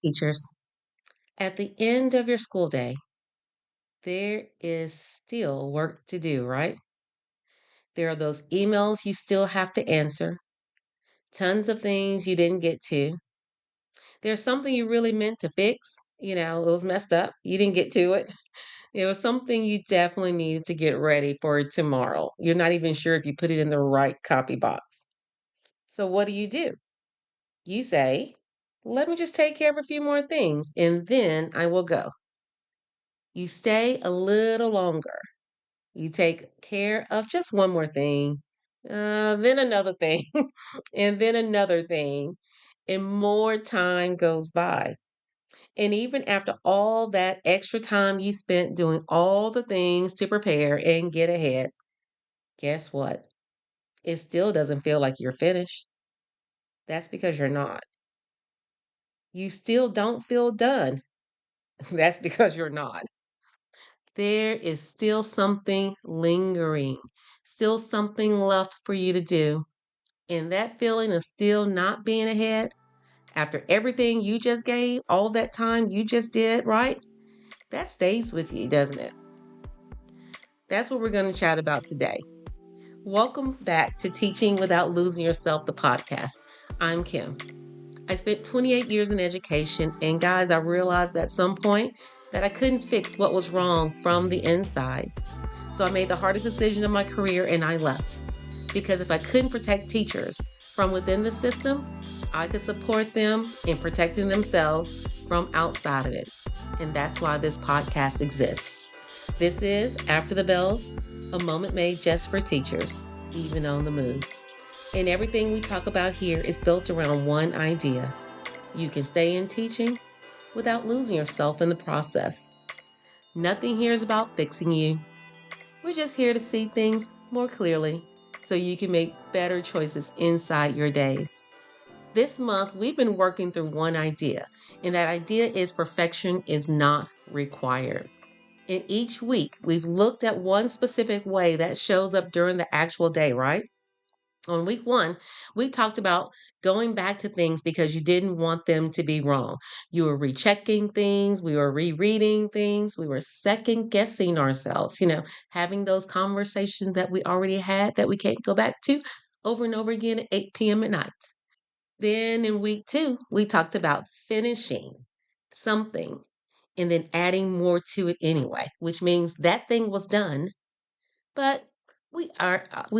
Teachers, at the end of your school day, there is still work to do, right? There are those emails you still have to answer, tons of things you didn't get to. There's something you really meant to fix. It was messed up. You didn't get to it. It was something you definitely needed to get ready for tomorrow. You're not even sure if you put it in the right copy box. So, what do? You say, let me just take care of a few more things and then I will go. You stay a little longer. You take care of just one more thing, then another thing, and then another thing, and more time goes by. And even after all that extra time you spent doing all the things to prepare and get ahead, guess what? It still doesn't feel like you're finished. That's because you're not. You still don't feel done. That's because you're not. There is still something lingering, still something left for you to do. And that feeling of still not being ahead after everything you just gave, all that time you just did, right? That stays with you, doesn't it? That's what we're going to chat about today. Welcome back to Teaching Without Losing Yourself, the podcast. I'm Kim. I spent 28 years in education, and guys, I realized at some point that I couldn't fix what was wrong from the inside. So I made the hardest decision of my career and I left. Because if I couldn't protect teachers from within the system, I could support them in protecting themselves from outside of it. And that's why this podcast exists. This is After the Bells, a moment made just for teachers, even on the move. And everything we talk about here is built around one idea. You can stay in teaching without losing yourself in the process. Nothing here is about fixing you. We're just here to see things more clearly so you can make better choices inside your days. This month, we've been working through one idea, and that idea is perfection is not required. In each week, we've looked at one specific way that shows up during the actual day, right? On week one, we talked about going back to things because you didn't want them to be wrong. You were rechecking things, we were rereading things, we were second guessing ourselves, having those conversations that we already had that we can't go back to over and over again at 8 p.m. at night. Then in week two, we talked about finishing something and then adding more to it anyway, which means that thing was done, but we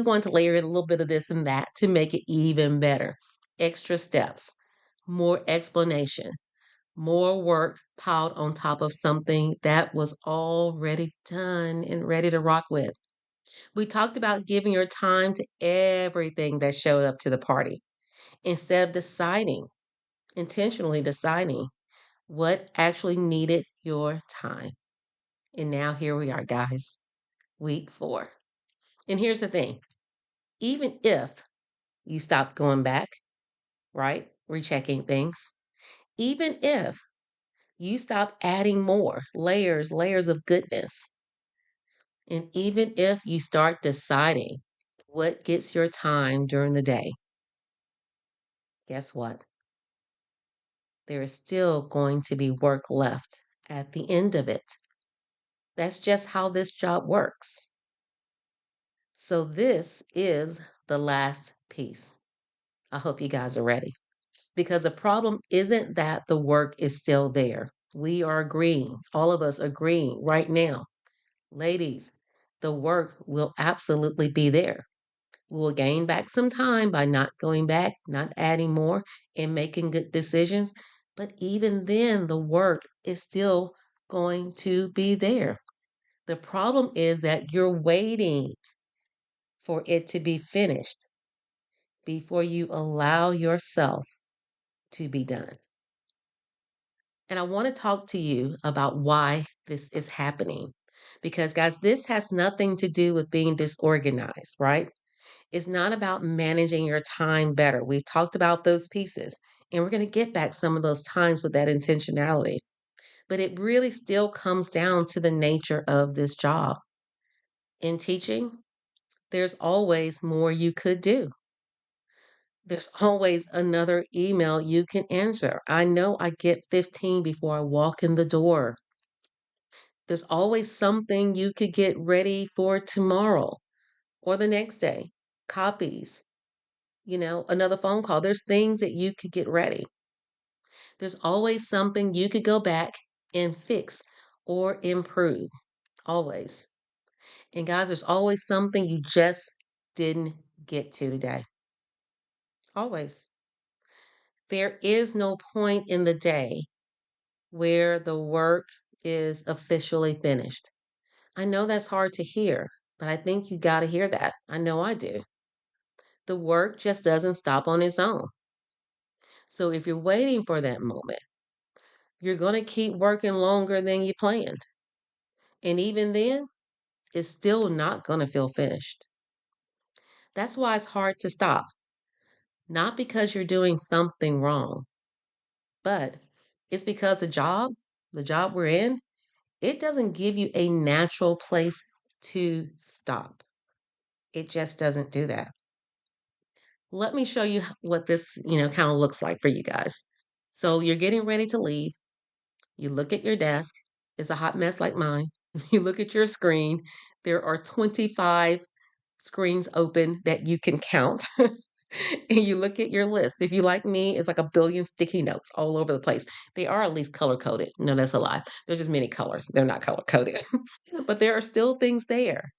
want to layer in a little bit of this and that to make it even better. Extra steps, more explanation, more work piled on top of something that was already done and ready to rock with. We talked about giving your time to everything that showed up to the party instead of intentionally deciding what actually needed your time. And now here we are, guys, week four. And here's the thing, even if you stop going back, right? Rechecking things. Even if you stop adding more layers of goodness. And even if you start deciding what gets your time during the day, guess what? There is still going to be work left at the end of it. That's just how this job works. So, this is the last piece. I hope you guys are ready. Because the problem isn't that the work is still there. We are agreeing, all of us agreeing right now. Ladies, the work will absolutely be there. We will gain back some time by not going back, not adding more, and making good decisions. But even then, the work is still going to be there. The problem is that you're waiting for it to be finished before you allow yourself to be done. And I want to talk to you about why this is happening. Because, guys, this has nothing to do with being disorganized, right? It's not about managing your time better. We've talked about those pieces, and we're going to get back some of those times with that intentionality. But it really still comes down to the nature of this job. In teaching, there's always more you could do. There's always another email you can answer. I know I get 15 before I walk in the door. There's always something you could get ready for tomorrow or the next day. Copies, another phone call. There's things that you could get ready. There's always something you could go back and fix or improve. Always. And guys, there's always something you just didn't get to today. Always. There is no point in the day where the work is officially finished. I know that's hard to hear, but I think you got to hear that. I know I do. The work just doesn't stop on its own. So if you're waiting for that moment, you're going to keep working longer than you planned. And even then, it's still not going to feel finished. That's why it's hard to stop. Not because you're doing something wrong, but it's because the job we're in, it doesn't give you a natural place to stop. It just doesn't do that. Let me show you what this, kind of looks like for you guys. So you're getting ready to leave. You look at your desk. It's a hot mess like mine. You look at your screen. There are 25 screens open that you can count. And you look at your list. If you like me, it's like a billion sticky notes all over the place. They are at least color coded. No, that's a lie. There's just many colors. They're not color coded. But there are still things there.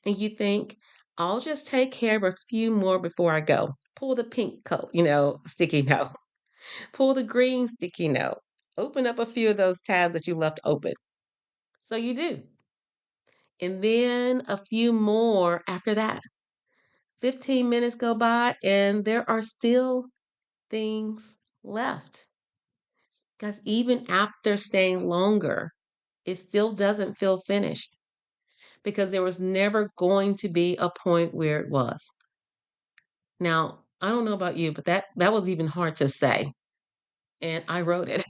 And you think, I'll just take care of a few more before I go. Pull the pink coat, sticky note. Pull the green sticky note. Open up a few of those tabs that you left open. So you do. And then a few more after that. 15 minutes go by and there are still things left. Because even after staying longer, it still doesn't feel finished because there was never going to be a point where it was. Now, I don't know about you, but that was even hard to say. And I wrote it.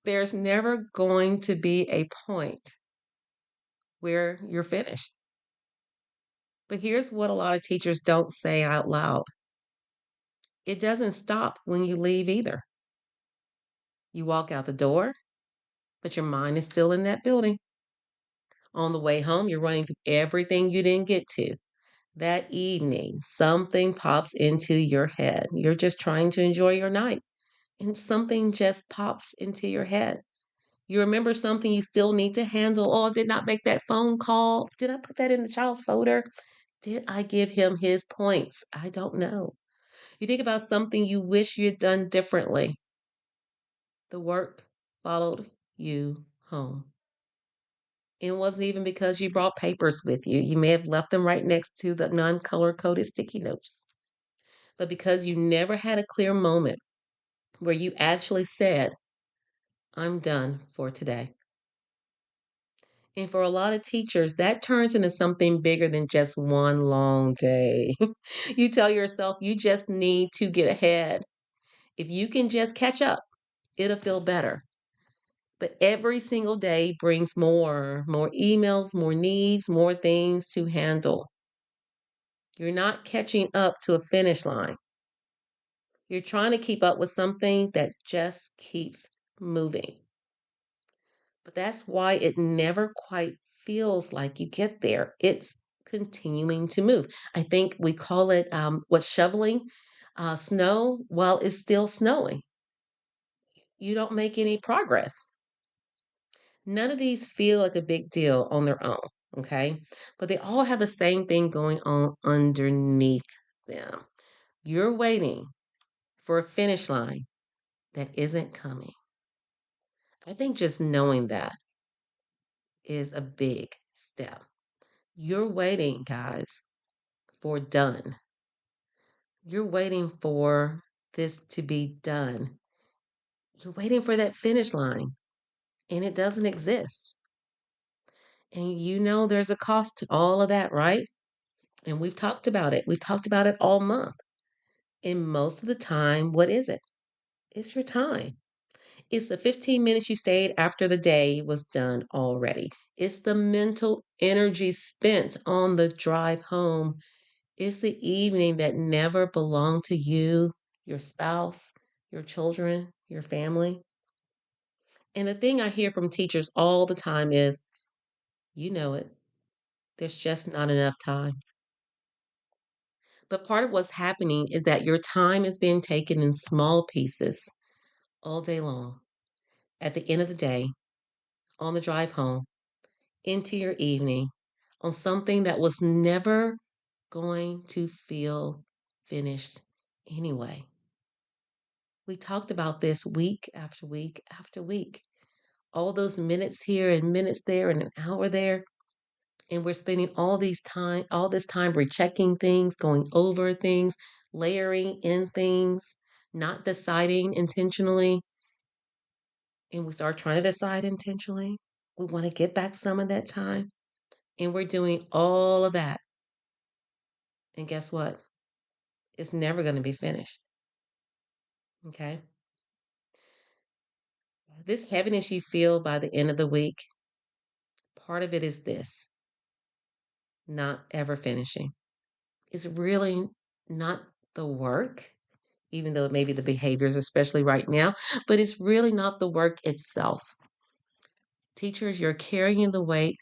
There's never going to be a point where you're finished. But here's what a lot of teachers don't say out loud. It doesn't stop when you leave either. You walk out the door, but your mind is still in that building. On the way home, you're running through everything you didn't get to. That evening, something pops into your head. You're just trying to enjoy your night, and something just pops into your head. You remember something you still need to handle. Oh, I did not make that phone call. Did I put that in the child's folder? Did I give him his points? I don't know. You think about something you wish you'd done differently. The work followed you home. It wasn't even because you brought papers with you. You may have left them right next to the non color coded sticky notes. But because you never had a clear moment where you actually said, I'm done for today. And for a lot of teachers, that turns into something bigger than just one long day. You tell yourself you just need to get ahead. If you can just catch up, it'll feel better. But every single day brings more emails, more needs, more things to handle. You're not catching up to a finish line. You're trying to keep up with something that just keeps moving. But that's why it never quite feels like you get there. It's continuing to move. I think we call it shoveling snow while it's still snowing. You don't make any progress. None of these feel like a big deal on their own, okay? But they all have the same thing going on underneath them. You're waiting for a finish line that isn't coming. I think just knowing that is a big step. You're waiting, guys, for done. You're waiting for this to be done. You're waiting for that finish line, and it doesn't exist. And there's a cost to all of that, right? And we've talked about it. We've talked about it all month. And most of the time, what is it? It's your time. It's the 15 minutes you stayed after the day was done already. It's the mental energy spent on the drive home. It's the evening that never belonged to you, your spouse, your children, your family. And the thing I hear from teachers all the time is, you know it, there's just not enough time. But part of what's happening is that your time is being taken in small pieces all day long. At the end of the day, on the drive home, into your evening, on something that was never going to feel finished anyway. We talked about this week after week after week. All those minutes here and minutes there and an hour there. And we're spending all this time rechecking things, going over things, layering in things, not deciding intentionally. And we start trying to decide intentionally. We want to get back some of that time. And we're doing all of that. And guess what? It's never going to be finished. Okay. This heaviness you feel by the end of the week, part of it is this: not ever finishing. It's really not the work, even though it may be the behaviors, especially right now, but it's really not the work itself. Teachers, you're carrying the weight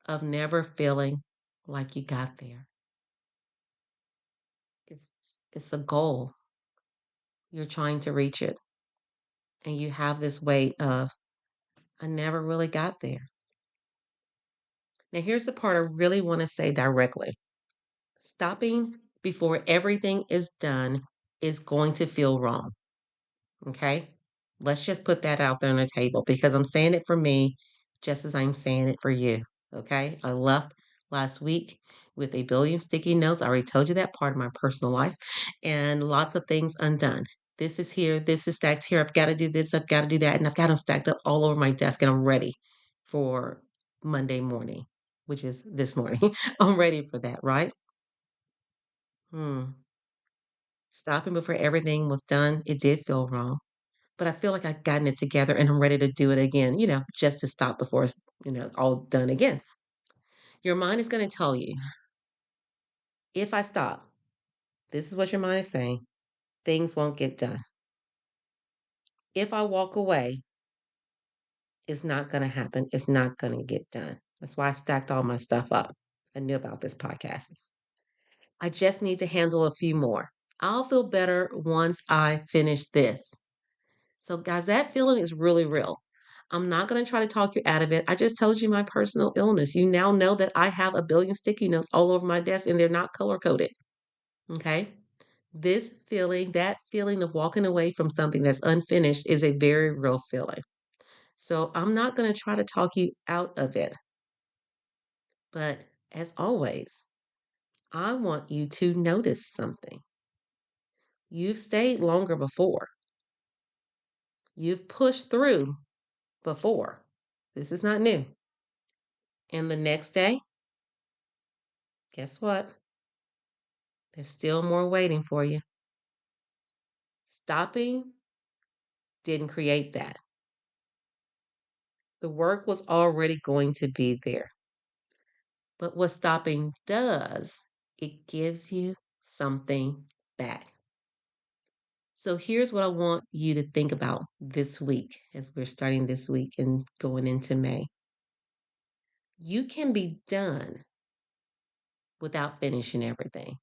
of never feeling like you got there. It's, it's a goal. You're trying to reach it. And you have this weight of, I never really got there. Now, here's the part I really want to say directly: stopping before everything is done is going to feel wrong. Okay? Let's just put that out there on the table because I'm saying it for me just as I'm saying it for you. Okay? I left last week with a billion sticky notes. I already told you that part of my personal life, and lots of things undone. This is here, this is stacked here. I've got to do this, I've got to do that, and I've got them stacked up all over my desk, and I'm ready for Monday morning, which is this morning. I'm ready for that, right? Hmm. Stopping before everything was done, it did feel wrong, but I feel like I've gotten it together and I'm ready to do it again, just to stop before it's, all done again. Your mind is going to tell you, if I stop, this is what your mind is saying, things won't get done. If I walk away, it's not going to happen. It's not going to get done. That's why I stacked all my stuff up. I knew about this podcast. I just need to handle a few more. I'll feel better once I finish this. So, guys, that feeling is really real. I'm not going to try to talk you out of it. I just told you my personal illness. You now know that I have a billion sticky notes all over my desk and they're not color coded. Okay. This feeling, that feeling of walking away from something that's unfinished is a very real feeling. So I'm not going to try to talk you out of it. But as always, I want you to notice something. You've stayed longer before, you've pushed through before. This is not new. And the next day, guess what? There's still more waiting for you. Stopping didn't create that. The work was already going to be there. But what stopping does, it gives you something back. So here's what I want you to think about this week as we're starting this week and going into May. You can be done without finishing everything.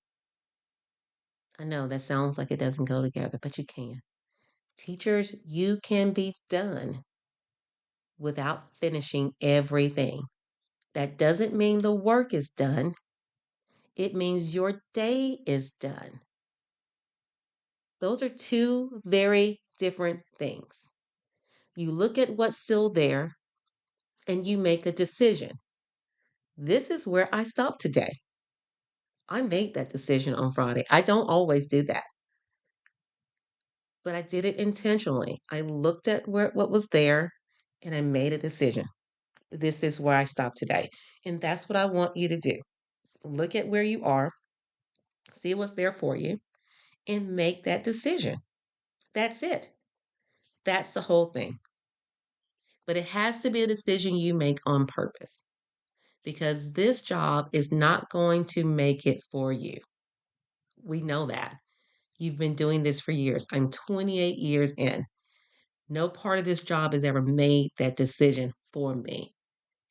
I know that sounds like it doesn't go together, but you can. Teachers, you can be done without finishing everything. That doesn't mean the work is done. It means your day is done. Those are two very different things. You look at what's still there and you make a decision. This is where I stop today. I made that decision on Friday. I don't always do that, but I did it intentionally. I looked at what was there and I made a decision. This is where I stop today. And that's what I want you to do. Look at where you are, see what's there for you, and make that decision. That's it. That's the whole thing. But it has to be a decision you make on purpose. because this job is not going to make it for you. We know that. You've been doing this for years. I'm 28 years in. No part of this job has ever made that decision for me.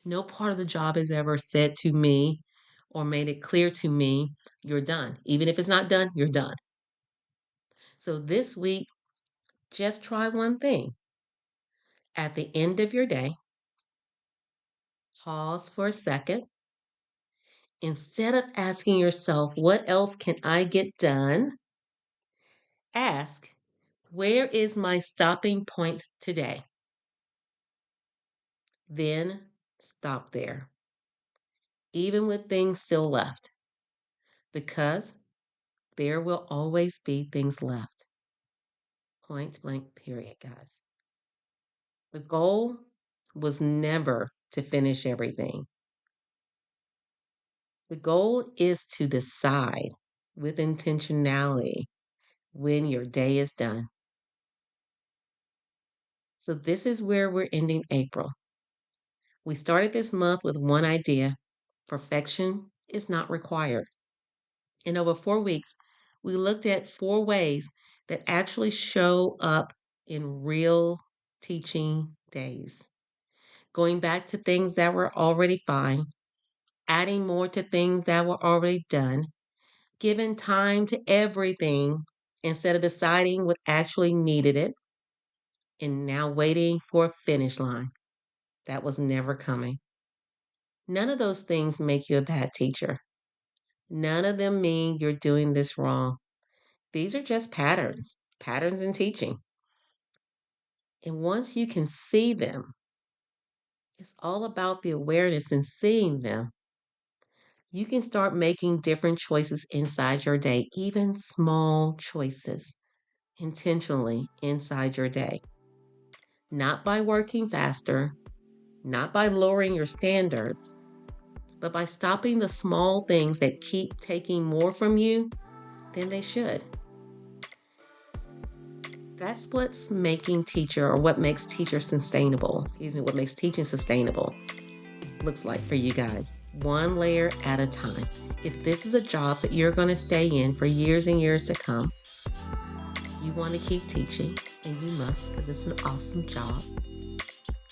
No part of the job has ever said to me or made it clear to me, you're done. Even if it's not done, you're done. So this week, just try one thing. At the end of your day, pause for a second. Instead of asking yourself, what else can I get done? Ask, where is my stopping point today? Then stop there, even with things still left, because there will always be things left. Point blank, period, guys. The goal was never to finish everything. The goal is to decide with intentionality when your day is done. So, this is where we're ending April. We started this month with one idea: perfection is not required. In over 4 weeks, we looked at 4 ways that actually show up in real teaching days. Going back to things that were already fine, adding more to things that were already done, giving time to everything instead of deciding what actually needed it, and now waiting for a finish line that was never coming. None of those things make you a bad teacher. None of them mean you're doing this wrong. These are just patterns in teaching. And once you can see them, it's all about the awareness and seeing them. You can start making different choices inside your day, even small choices intentionally inside your day. Not by working faster, not by lowering your standards, but by stopping the small things that keep taking more from you than they should. That's what's making teacher, or what makes teacher sustainable. What makes teaching sustainable looks like for you guys. One layer at a time. If this is a job that you're going to stay in for years and years to come, you want to keep teaching, and you must, because it's an awesome job.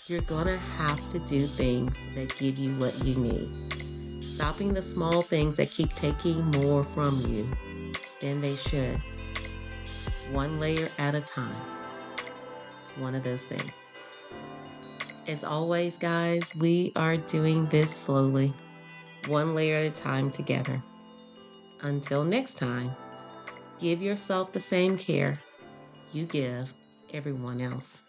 You're going to have to do things that give you what you need. Stopping the small things that keep taking more from you than they should. One layer at a time. It's one of those things. As always, guys, we are doing this slowly, one layer at a time together. Until next time, give yourself the same care you give everyone else.